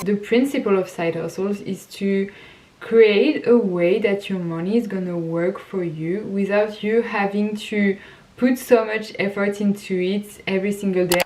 The principle of side hustles is to create a way that your money is gonna work for you without you having to put so much effort into it every single day.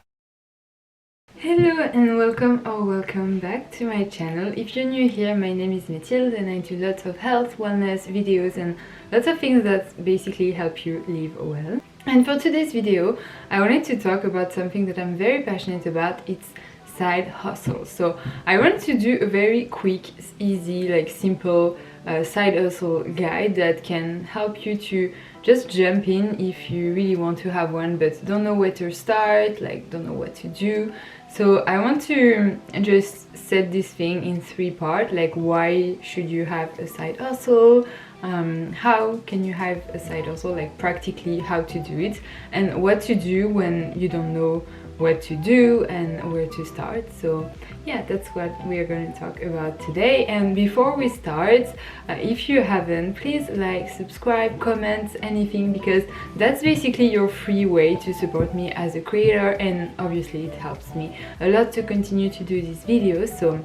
Hello and welcome back to my channel. If you're new here, my name is Mathilde and I do lots of health, wellness videos and lots of things that basically help you live well. And for today's video, I wanted to talk about something that I'm very passionate about. It's side hustle. So I wanted to do a very quick, easy, like simple side hustle guide that can help you to just jump in if you really want to have one but don't know where to start, like don't know what to do. So I want to just set this thing in 3 parts, like why should you have a side hustle, how can you have a side hustle, like practically how to do it, and what to do when you don't know what to do and where to start. So yeah, that's what we are going to talk about today. And before we start, if you haven't, please like, subscribe, comment, anything, because that's basically your free way to support me as a creator, and obviously it helps me a lot to continue to do these videos. So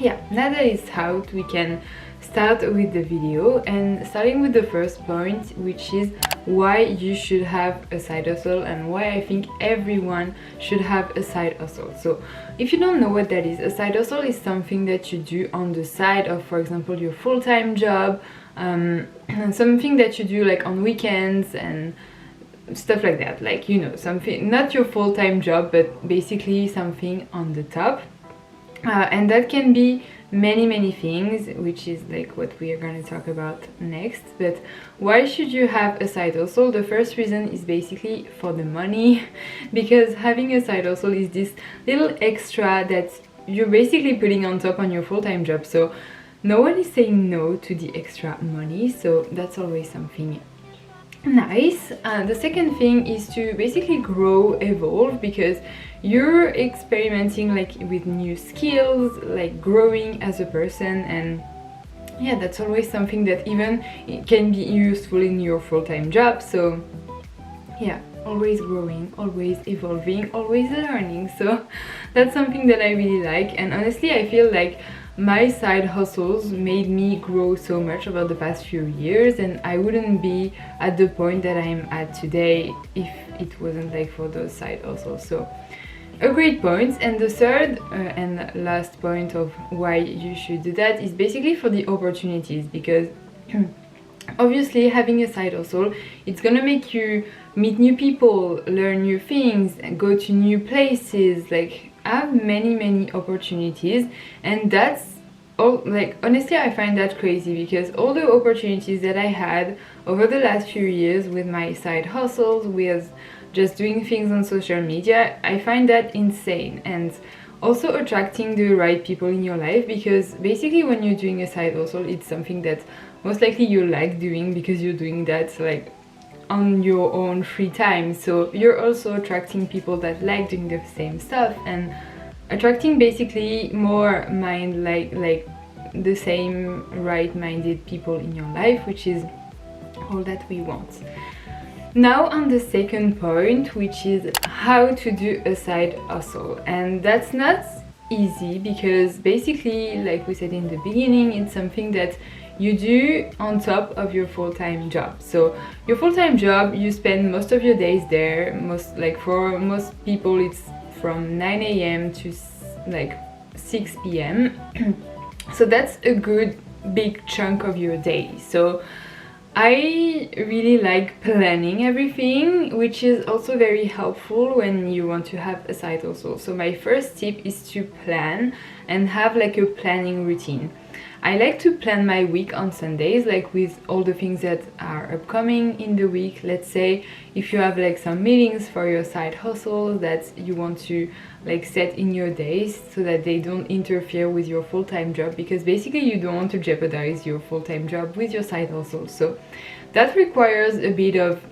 yeah, now that it's out, we can start with the video, and starting with the first point, which is why you should have a side hustle and why I think everyone should have a side hustle. So if you don't know what that is, a side hustle is something that you do on the side of, for example, your full-time job, and something that you do like on weekends and stuff like that, like, you know, something not your full-time job but basically something on the top. And that can be many things, which is like what we are going to talk about next. But why should you have a side hustle? The first reason is basically for the money, because having a side hustle is this little extra that you're basically putting on top on your full-time job. So no one is saying no to the extra money, so that's always something nice. The second thing is to basically grow, evolve, because you're experimenting like with new skills, like growing as a person, and yeah, that's always something that even can be useful in your full-time job. So yeah, always growing, always evolving, always learning. So that's something that I really like, and honestly I feel like my side hustles made me grow so much over the past few years, and I wouldn't be at the point that I'm at today if it wasn't like for those side hustles. So a great point. And the third and last point of why you should do that is basically for the opportunities, because obviously having a side hustle, it's gonna make you meet new people, learn new things, go to new places, like have many opportunities. And that's all, like, honestly I find that crazy, because all the opportunities that I had over the last few years with my side hustles, with just doing things on social media, I find that insane. And also attracting the right people in your life, because basically when you're doing a side hustle, it's something that most likely you like doing because you're doing that like on your own free time. So you're also attracting people that like doing the same stuff, and attracting basically more like the same right-minded people in your life, which is all that we want. Now on the second point, which is how to do a side hustle, and that's not easy, because basically, like we said in the beginning, it's something that you do on top of your full-time job. So your full-time job, you spend most of your days there. For most people it's from 9 a.m. to like 6 p.m. So that's a good big chunk of your day. So I really like planning everything, which is also very helpful when you want to have a side hustle. So my first tip is to plan and have like a planning routine. I like to plan my week on Sundays, like with all the things that are upcoming in the week. Let's say if you have like some meetings for your side hustle that you want to like set in your days so that they don't interfere with your full-time job, because basically you don't want to jeopardize your full-time job with your side hustle. So that requires a bit of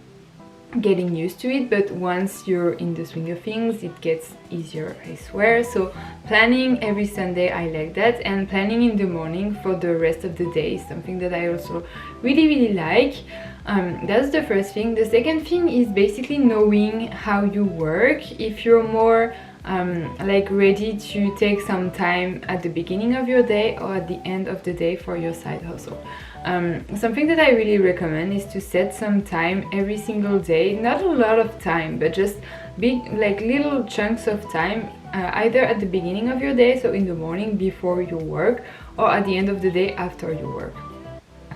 getting used to it, but once you're in the swing of things it gets easier, I swear. So planning every Sunday, I like that, and planning in the morning for the rest of the day is something that I also really like. That's the first thing. The second thing is basically knowing how you work. If you're more like ready to take some time at the beginning of your day or at the end of the day for your side hustle. Something that I really recommend is to set some time every single day, not a lot of time, but just big like little chunks of time, either at the beginning of your day, so in the morning before you work, or at the end of the day after you work.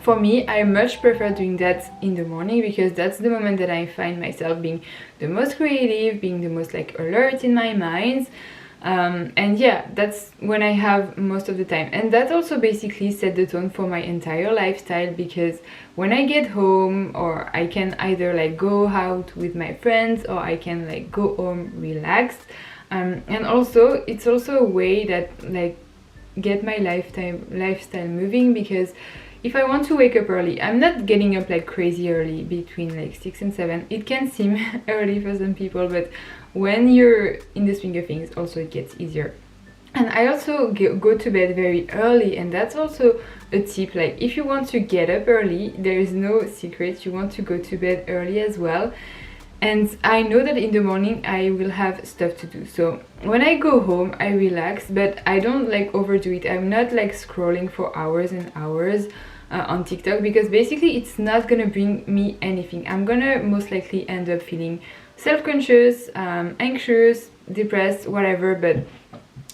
For me, I much prefer doing that in the morning because that's the moment that I find myself being the most creative, being the most like alert in my mind. And yeah, that's when I have most of the time, and that also basically set the tone for my entire lifestyle, because when I get home, or I can either like go out with my friends, or I can like go home relaxed, and also it's also a way that like get my lifestyle moving, because if I want to wake up early, I'm not getting up like crazy early, between like 6 and 7. It can seem early for some people, but when you're in the swing of things, also it gets easier. And I also go to bed very early, and that's also a tip. Like if you want to get up early, there is no secret, you want to go to bed early as well. And I know that in the morning I will have stuff to do, so when I go home I relax, but I don't like overdo it. I'm not like scrolling for hours and hours on TikTok, because basically it's not gonna bring me anything. I'm gonna most likely end up feeling self-conscious, anxious, depressed, whatever, but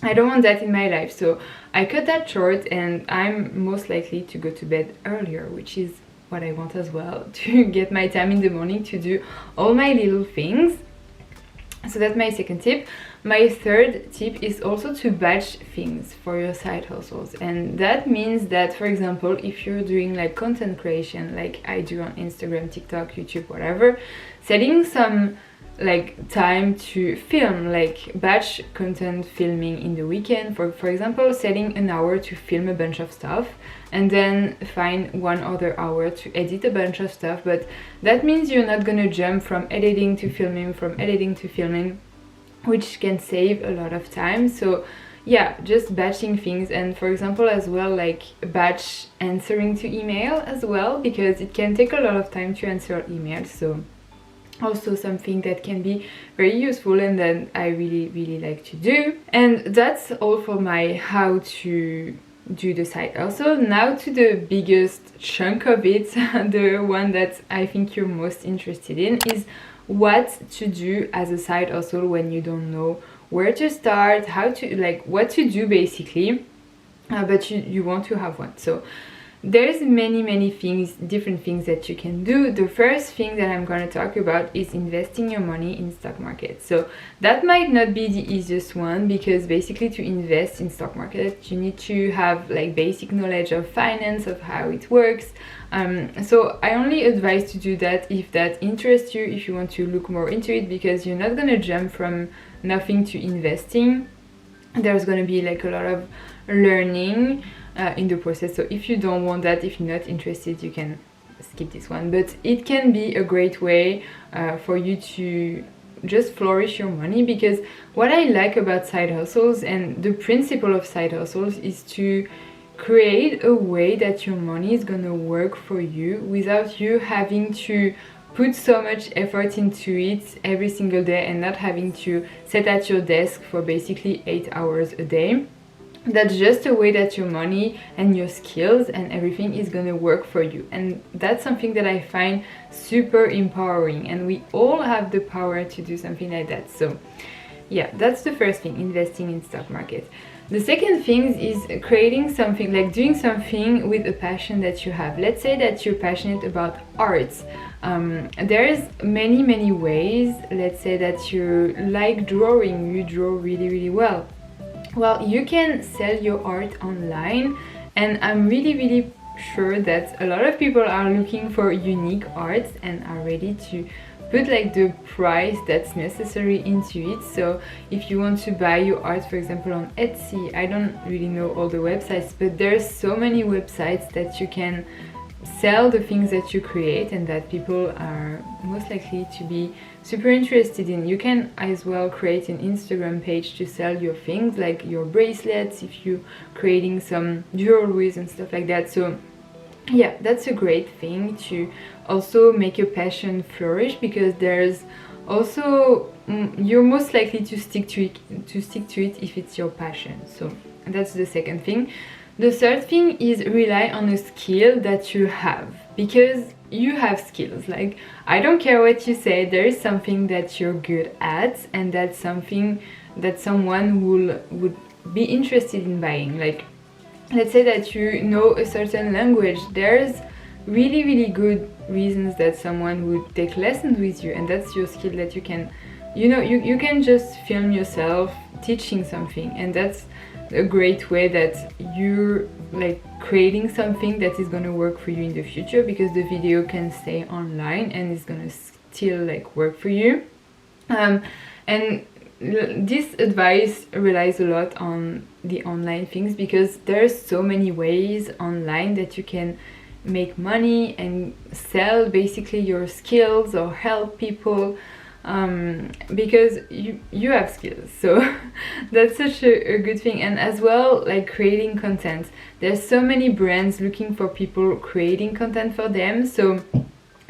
I don't want that in my life. So I cut that short, and I'm most likely to go to bed earlier, which is what I want as well, to get my time in the morning to do all my little things. So that's my second tip. My third tip is also to batch things for your side hustles, and that means that, for example, if you're doing like content creation like I do on Instagram, TikTok, YouTube, whatever, setting some like time to film, like batch content filming in the weekend, for example, setting an hour to film a bunch of stuff, and then find 1 other hour to edit a bunch of stuff. But that means you're not gonna jump from editing to filming, which can save a lot of time. So yeah, just batching things. And for example as well, like batch answering to email as well, because it can take a lot of time to answer emails. So also something that can be very useful, and that I really like to do. And that's all for my how to do the side hustle. Now to the biggest chunk of it, the one that I think you're most interested in, is what to do as a side hustle when you don't know where to start, how to like what to do basically, but you want to have one. So there's many things, different things that you can do. The first thing that I'm going to talk about is investing your money in stock market. So that might not be the easiest one, because basically to invest in stock market you need to have like basic knowledge of finance, of how it works. So I only advise to do that if that interests you, if you want to look more into it, because you're not going to jump from nothing to investing. There's going to be like a lot of learning in the process. So if you don't want that, if you're not interested, you can skip this one. But it can be a great way for you to just flourish your money, because what I like about side hustles, and the principle of side hustles, is to create a way that your money is gonna work for you without you having to put so much effort into it every single day, and not having to sit at your desk for basically 8 hours a day. That's just a way that your money and your skills and everything is gonna work for you, and that's something that I find super empowering, and we all have the power to do something like that. So yeah, that's the first thing, investing in stock market. The second thing is creating something, like doing something with a passion that you have. Let's say that you're passionate about arts. There's many ways. Let's say that you like drawing, you draw really well. Well, you can sell your art online, and I'm really sure that a lot of people are looking for unique arts and are ready to put like the price that's necessary into it. So if you want to buy your art, for example, on Etsy, I don't really know all the websites, but there's so many websites that you can sell the things that you create and that people are most likely to be super interested in. You can as well create an Instagram page to sell your things, like your bracelets, if you're creating some jewelries and stuff like that. So yeah, that's a great thing to also make your passion flourish, because there's also you're most likely to stick to it if it's your passion. So that's the second thing. The third thing is rely on a skill that you have, because you have skills. Like, I don't care what you say, there is something that you're good at, and that's something that someone would be interested in buying. Like, let's say that you know a certain language, there's really good reasons that someone would take lessons with you, and that's your skill that you can, you can just film yourself teaching something, and that's a great way that you're like creating something that is gonna work for you in the future, because the video can stay online and it's gonna still like work for you. And this advice relies a lot on the online things, because there's so many ways online that you can make money and sell basically your skills or help people, because you have skills. So that's such a good thing. And as well, like creating content, there's so many brands looking for people creating content for them. So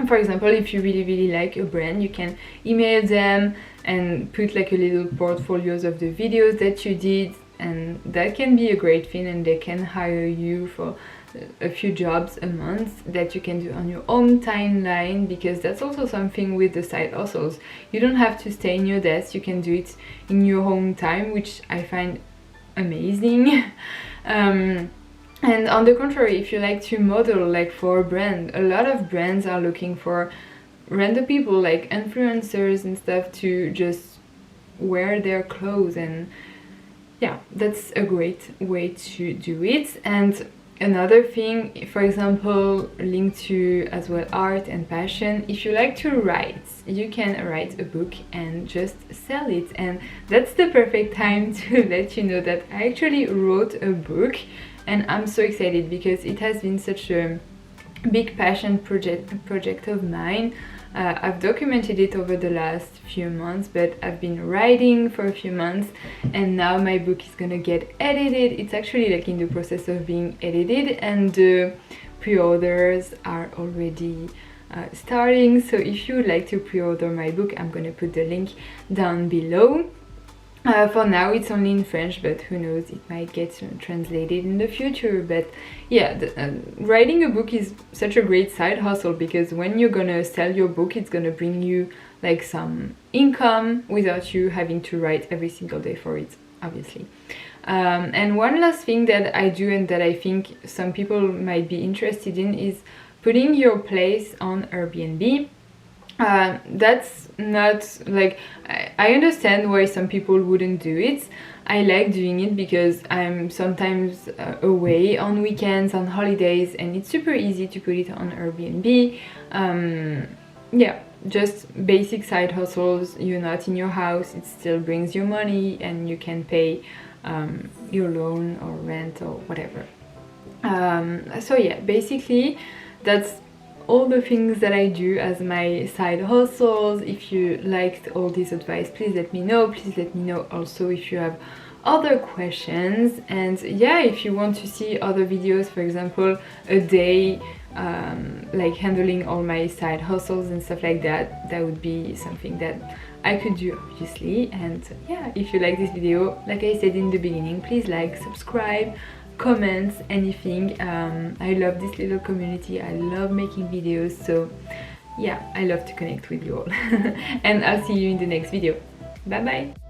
for example, if you really like a brand, you can email them and put like a little portfolios of the videos that you did, and that can be a great thing, and they can hire you for a few jobs a month that you can do on your own timeline, because that's also something with the side hustles. You don't have to stay in your desk, you can do it in your own time, which I find amazing. And on the contrary, if you like to model like for a brand, a lot of brands are looking for random people like influencers and stuff to just wear their clothes, and yeah, that's a great way to do it. And another thing, for example, linked to as well art and passion, if you like to write, you can write a book and just sell it. And that's the perfect time to let you know that I actually wrote a book, and I'm so excited because it has been such a big passion project of mine. I've documented it over the last few months, but I've been writing for a few months, and now my book is gonna get edited. It's actually like in the process of being edited, and the pre-orders are already starting. So if you would like to pre-order my book, I'm gonna put the link down below. For now it's only in French, but who knows, it might get translated in the future. But yeah, writing a book is such a great side hustle, because when you're gonna sell your book, it's gonna bring you like some income without you having to write every single day for it, obviously. And one last thing that I do, and that I think some people might be interested in, is putting your place on Airbnb. That's not like, I understand why some people wouldn't do it. I like doing it because I'm sometimes away on weekends, on holidays, and it's super easy to put it on Airbnb. Yeah, just basic side hustles. You're not in your house, it still brings you money, and you can pay your loan or rent or whatever. So yeah, basically that's all the things that I do as my side hustles. If you liked all this advice, please let me know. Please let me know also if you have other questions. And yeah, if you want to see other videos, for example, a day like handling all my side hustles and stuff like that, that would be something that I could do, obviously. And yeah, if you like this video, like I said in the beginning, please like, subscribe, comments, anything. I love this little community, I love making videos, so yeah, I love to connect with you all. And I'll see you in the next video. Bye bye.